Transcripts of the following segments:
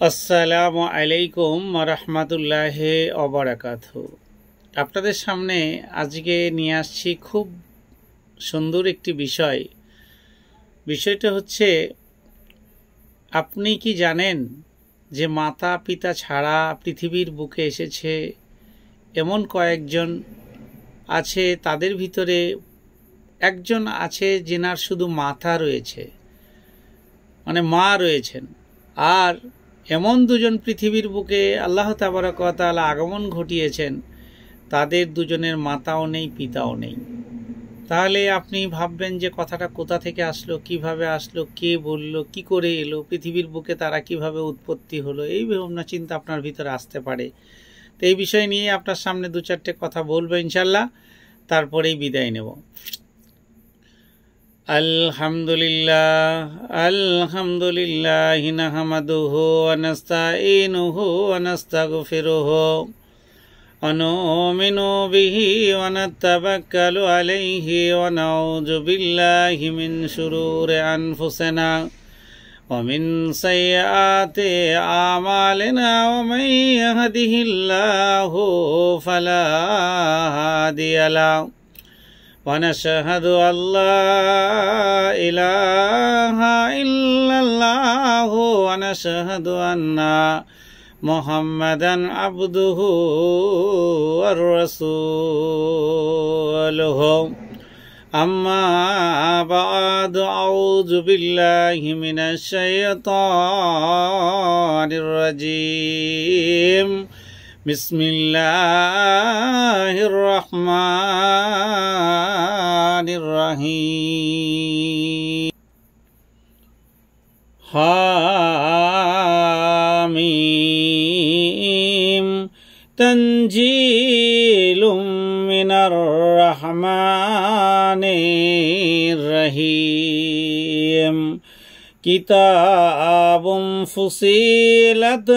আসসালামু আলাইকুম রাহমাতুল্লাহি ওয়া বারাকাতুহু। আপনাদের সামনে আজকে নিয়ে আসছি খুব সুন্দর একটি বিষয়। বিষয়টা হচ্ছে, আপনি কি জানেন যে মাতা পিতা ছাড়া পৃথিবীর বুকে এসেছে এমন কয়েকজন আছে, তাদের ভিতরে একজন আছে যিনার শুধু মাতা রয়েছে, মানে মা রয়েছেন, আর এমন দুজন পৃথিবীর বুকে আল্লাহ তাবারক ওয়া তাআলা আগমন ঘটিয়েছেন, তাদের দুজনের মাতাও নেই পিতাও নেই। তাহলে আপনি ভাববেন যে কথাটা কোথা থেকে আসলো, কিভাবে আসলো, কে বলল, কি করে এলো, পৃথিবীর বুকে তারা কিভাবে উৎপত্তি হলো, এই ভাবনা চিন্তা আপনার ভিতরে আসতে পারে। তো এই বিষয় নিয়ে আপনার সামনে দু চারটে কথা বলবো ইনশাল্লাহ, তারপরেই বিদায় নেব। আলহামদুলিল্লাহ নাহমাদুহু ওয়া নাস্তাঈনুহু ওয়া নাস্তাগফিরুহু ওয়া নু'মিনু বিহি ওয়া নাতাওয়াক্কালু আলাইহি ওয়া নাউযু বিল্লাহি মিন শুরুরি আনফুসিনা ওয়া মিন সাইয়্যাতি আমালিনা ওয়া মান ইয়াহদিহিল্লাহু ফালা হাদিয়া লাহু ونشهد أن لا إله إلا الله ونشهد أن محمدا عبده ورسوله أما بعد أعوذ بالله من الشيطان الرجيم بسم الله الرحمن الرحيم حاميم تنزيل من الرحمن الرحيم كتاب فصلت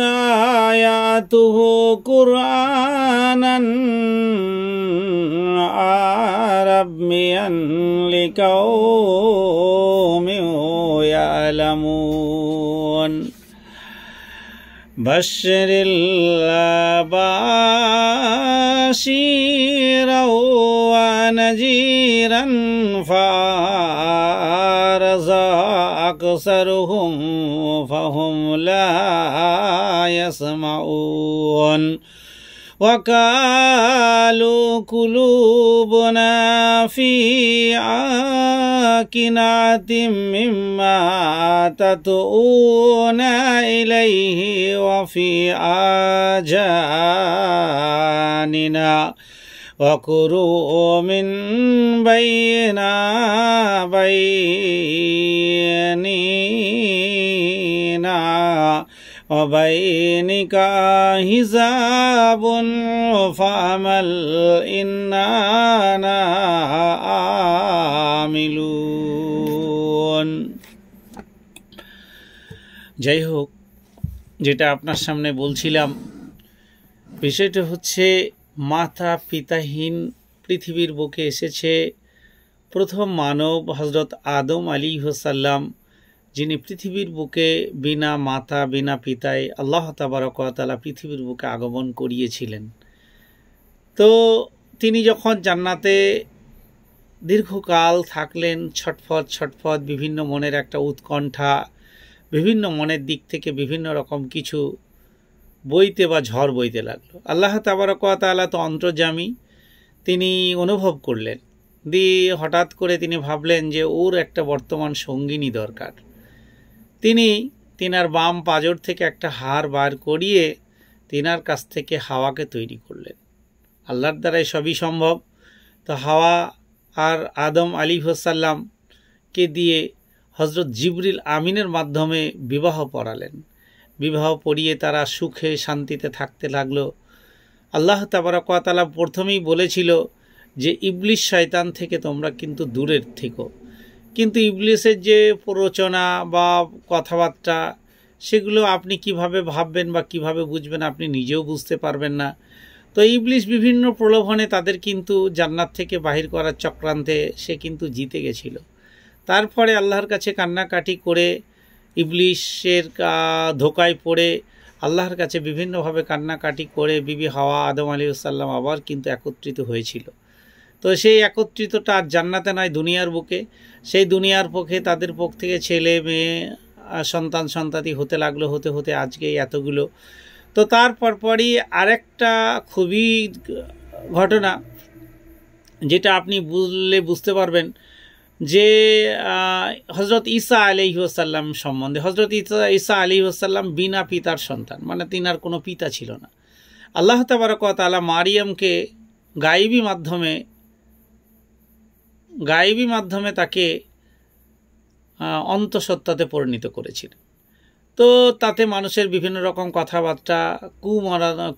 آياته قرآنا عربيا لقوم يعلمون بشر بشيرا ونذيرا فأعرض أكثرهم فهم لا يسمعون وقالوا قلوبنا في عاكنة مما تدعونا إليه وفي آذاننا وقروا من بيننا وبينك حجاب فاعمل إننا عاملون। যাই হোক, যেটা আপনার সামনে বলছিলাম, বিষয়টা হচ্ছে মাতা পিতাহীন পৃথিবীর বুকে এসেছে প্রথম মানব হযরত আদম আলাইহিস সালাম, যিনি পৃথিবীর বুকে বিনা মাতা বিনা পিতায় আল্লাহ তাবারক ওয়া তাআলা পৃথিবীর বুকে আগমন করিয়েছিলেন। তো তিনি যখন জান্নাতে দীর্ঘকাল থাকলেন, ছটফট বিভিন্ন মনের একটা উৎকণ্ঠা, বিভিন্ন মনের দিক থেকে বিভিন্ন রকম কিছু বইতে বা ঝড় বইতে লাগলো। আল্লাহ তাবারক ওয়া তাআলা তো অন্তর্যামী, তিনি অনুভব করলেন, দিয়ে হঠাৎ করে তিনি ভাবলেন যে ওর একটা বর্তমান সঙ্গিনী দরকার। তিনি তিনার বাম পাজর থেকে একটা হাড় বার করিয়ে তিনার কাছ থেকে হাওয়াকে তৈরি করলেন। আল্লাহর দ্বারাই সবই সম্ভব। তো হাওয়া আর আদম আলাইহিস সালামকে দিয়ে হযরত জিবরিল আমিনের মাধ্যমে বিবাহ পড়ালেন। বিবাহ পড়িয়ে তারা সুখে শান্তিতে থাকতে লাগলো। আল্লাহ তাবারক ওয়া তাআলা প্রথমেই বলেছিল যে ইবলিস শয়তান থেকে তোমরা কিন্তু দূরের থেকো, কিন্তু ইবলিসের যে প্ররোচনা বা কথাবার্তা, সেগুলো আপনি কিভাবে ভাববেন বা কিভাবে বুঝবেন আপনি নিজেও বুঝতে পারবেন না। তো ইবলিস বিভিন্ন প্রলোভনে তাদের কিন্তু জান্নাত থেকে বাহির করার চক্রান্তে সে কিন্তু জিতে গেছিল। তারপরে আল্লাহর কাছে কান্নাকাটি করে ইবলিশের ধোকায় পড়ে আল্লাহর কাছে বিভিন্নভাবে কান্নাকাটি করে বিবি হাওয়া আদম আলাইহিসসালাম আবার কিন্তু একত্রিত হয়েছিল। তো সেই একত্রিতটা আর জান্নাতে নয়, দুনিয়ার বুকে। সেই দুনিয়ার পক্ষে তাদের পক্ষ থেকে ছেলে মেয়ে সন্তান সন্ততি হতে লাগলো, হতে হতে আজকে এতগুলো। তো তারপর পরই আরেকটা খুবই ঘটনা, যেটা আপনি বুঝতে পারবেন যে হজরত ঈসা আলাইহিসসালাম সম্বন্ধে। হজরত ঈসা আলাইহিসসালাম বিনা পিতার সন্তান, মানে তিনার কোনো পিতা ছিল না। আল্লাহ তাবারক ওয়া তাআলা মারিয়ামকে গায়েবী মাধ্যমে তাকে অন্তঃসত্ত্বাতে পরিণত করেছিলেন। তো তাতে মানুষের বিভিন্ন রকম কথাবার্তা,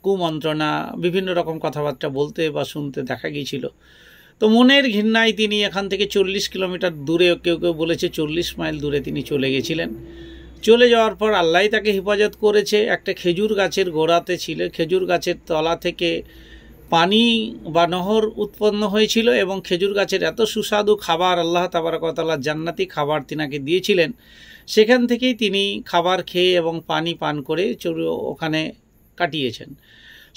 কুমন্ত্রণা, বিভিন্ন রকম কথাবার্তা বলতে বা শুনতে দেখা গিয়েছিল। তো মনের ঘৃণায় তিনি এখান থেকে 40 কিলোমিটার দূরে, কেউ কেউ বলেছে 40 মাইল দূরে তিনি চলে গেছিলেন। চলে যাওয়ার পর আল্লাহ তাকে হেফাজত করেছে। একটা খেজুর গাছের গোড়াতে ছিল, খেজুর গাছের তলা থেকে পানি বা নহর উৎপন্ন হয়েছিল, এবং খেজুর গাছের এত সুস্বাদু খাবার আল্লাহ তাবারক ওয়া তাআলা জান্নাতি খাবার তিনাকে দিয়েছিলেন। সেখান থেকেই তিনি খাবার খেয়ে এবং পানি পান করে ওখানে কাটিয়েছেন।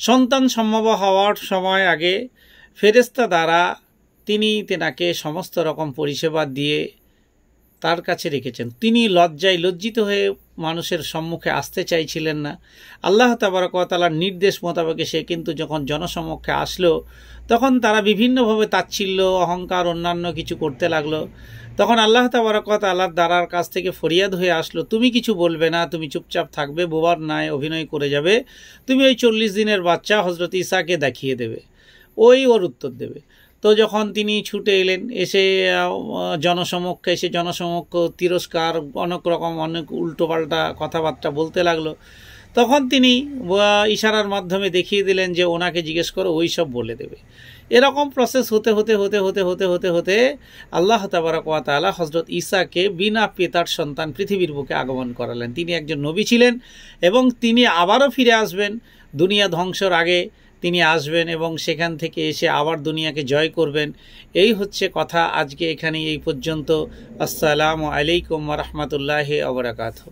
সন্তান সম্ভব হওয়ার সময় আগে ফেরেশতা দ্বারা তিনি তেনাকে সমস্ত রকম পরিষেবা দিয়ে তার কাছে রেখেছেন। তিনি লজ্জিত হয়ে মানুষের সম্মুখে আসতে চাইছিলেন না। আল্লাহ তাবারক ওয়া তাআলার নির্দেশ মোতাবেক সে কিন্তু যখন জনসমক্ষে আসলো, তখন তারা বিভিন্নভাবে তাচ্ছিল্য, অহংকার, অন্যান্য কিছু করতে লাগলো। তখন আল্লাহ তাবারক ওয়া তাআলার দ্বারার কাছ থেকে ফরিয়াদ হয়ে আসলো, তুমি কিছু বলবে না, তুমি চুপচাপ থাকবে, বোবার ন্যায় অভিনয় করে যাবে, তুমি ওই 40 দিনের বাচ্চা হজরত ঈসাকে দেখিয়ে দেবে, ওর উত্তর দেবে। তো যখন তিনি ছুটে এলেন, এসে জনসমক্ষে তিরস্কার, অনেক উল্টোপাল্টা কথাবার্তা বলতে লাগলো। তখন তিনি ইশারার মাধ্যমে দেখিয়ে দিলেন যে ওনাকে জিজ্ঞেস করো, ওই সব বলে দেবে। এরকম প্রসেস হতে আল্লাহ তাবারক ওয়া তাআলা হজরত ঈসাকে বিনা পিতার সন্তান পৃথিবীর বুকে আগমন করালেন। তিনি একজন নবী ছিলেন এবং তিনি আবারও ফিরে আসবেন, দুনিয়া ধ্বংসর আগে তিনি আসবেন এবং সেখান থেকে এসে আবার দুনিয়াকে জয় করবেন। এই হচ্ছে কথা। আজকে এখানে এই পর্যন্ত। আসসালামু আলাইকুম ওয়া রাহমাতুল্লাহি ওয়া বারাকাতুহু।